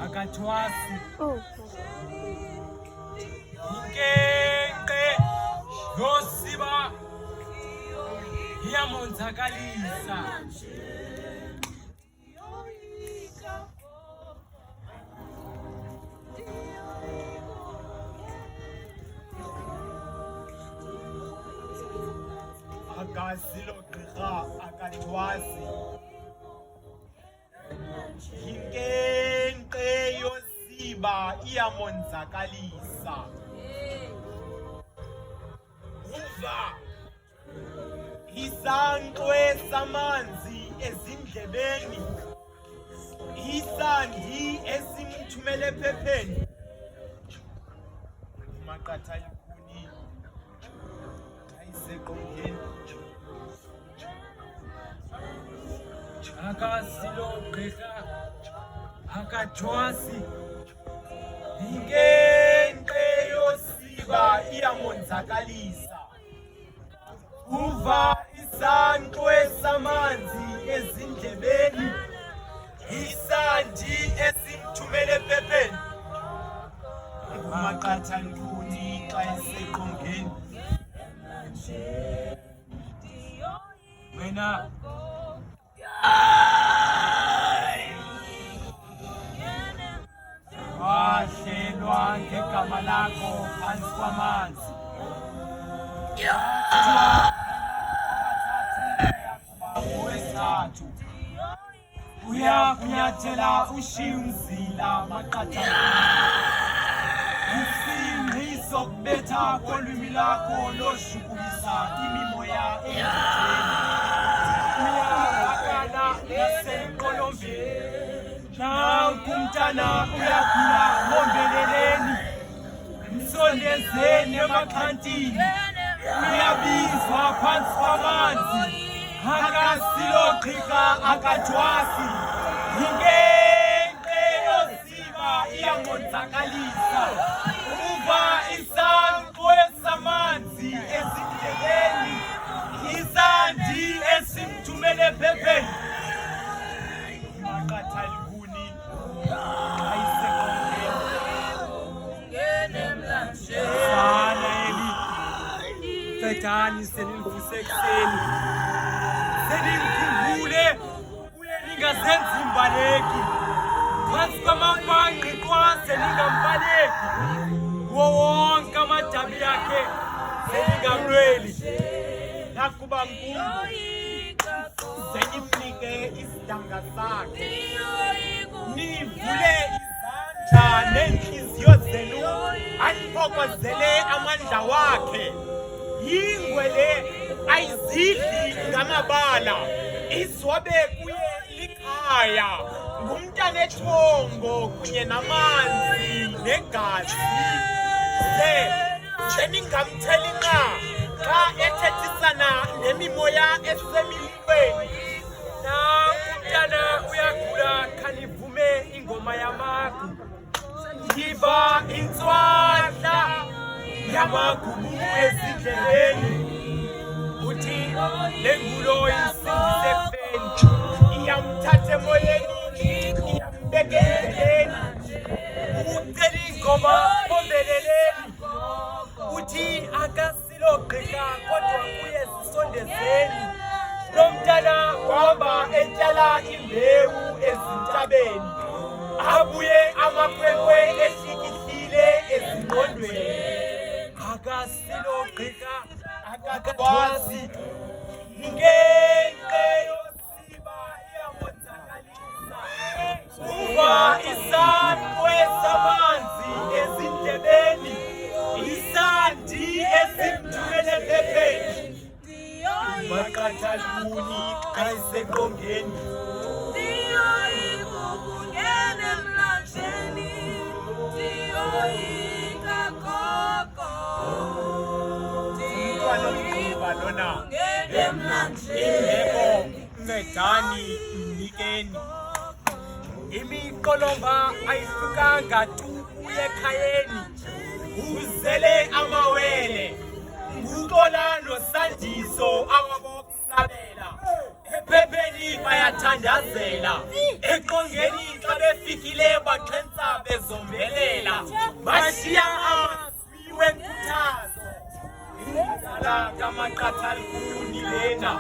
Akathwasi inkenge yosiba iyamonzakalisa akazilo gqirha akathwasi inkenge yosiba iyamonzakalisa uva isankwe samanzi ezindlebeni isandi esimthumele ephepheni maqatha ikhuni ayiseqongeni akazilo gqirha akathwasi inkenge yosiba iyamonzakalisa uva isankwe samanzi ezindlebeni isandi esimthumele ephepheni umaqatha ikhuni xa eseqongeni wena wahlelwa ngegama lakho phansi kwamanzi owesithathu uyakunyathela ushiye umzila maqatha isingqi sokubetha kolwimi lakho loshukumisa imimoya engitheni uyakakana nasenqolombeni nanku umntana uyakhula ngombeleleni msondezeni emaxhantini uyabizwa phansi kwamanzi akasilo gqirha akathwasi inkenge yosiba iyamonzakalisa uva isankwe samanzi ezindlebeni isandi esimthumele ephepheni maqatha ikhuni Fethani senimvuse ekuseni senimkhumbule kuye ningazenzi imbaleki phansi kwamamangqiqwa seningambaleki wonke amadabi yakhe seningamlweli nakuba nkumbu senimnike isidanga sakhe nivule izandla nenhliziyo zenu aniphokozele amandla wakhe yingwe le ayizidli ngamabala izobe kuye likhaya ngumntana ethongo kunye namanzi negazi seningamtheli nqa xa ethethisana nemimoya esemilweni umntana uyakhula khanivume ingoma yamagu yiva intswadla yamagugu ezindleleni uthi lengulo isindise ekufeni iyamthatha emoyeni iyambeka endleleni ucela ingoma ombeleleni uthi akasilo gqirha kodwa kuye zisondezeni lo mntana wahamba etyala imbewu ezintabeni abuye amakhwenkwe ehlikihlile ezingqondweni akasilogqika akakwazi ngenxa yosiba iyamonzakalisa uva isangwe samanzi ezindlebeni isandi esimthumele phepheni maqathaluni ayiseqongeni lona ingeko ncedani mnikeni imiqolomba ayihlukanga tu ekhayeni uzele amawele nguxola nosandiso awabokusabela ephepheni bayathandazela eqongeni xa befikile baxhensa bezombelela bashiya amazwi wenkuthazo inzala kamaqathalkuni lena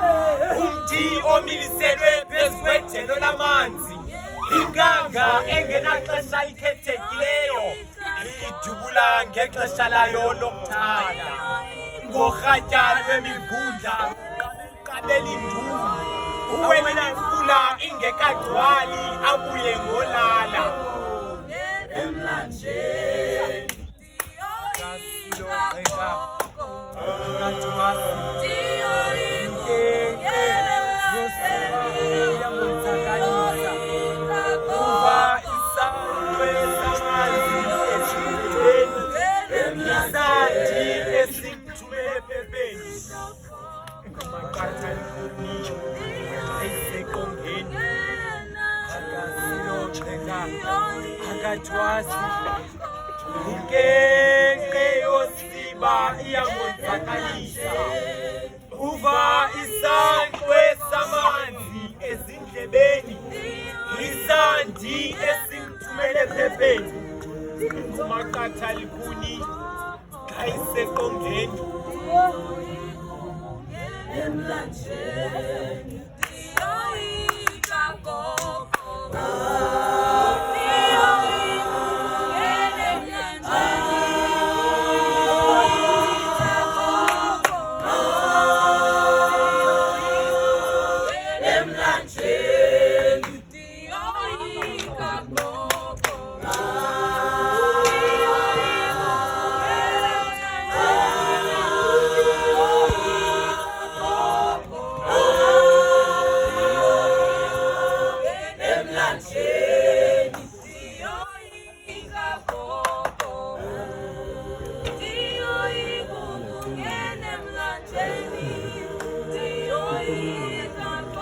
umthi omiliselwe phezu kwejelo lamanzi inkanga engenaxesha ikhethekileyo idubula ngexesha layo lokuthanda ngorhatya lwemivundla qabela induku uwemfula ingekagcwali abuye ngolala emlanjeni akatwasi ngenxa yosiba iyamonzakalisa uva isankwe samanzi ezindlebeni isandi esimthumele phepheni umaqathalkuni kayiseqongeni emlanjeni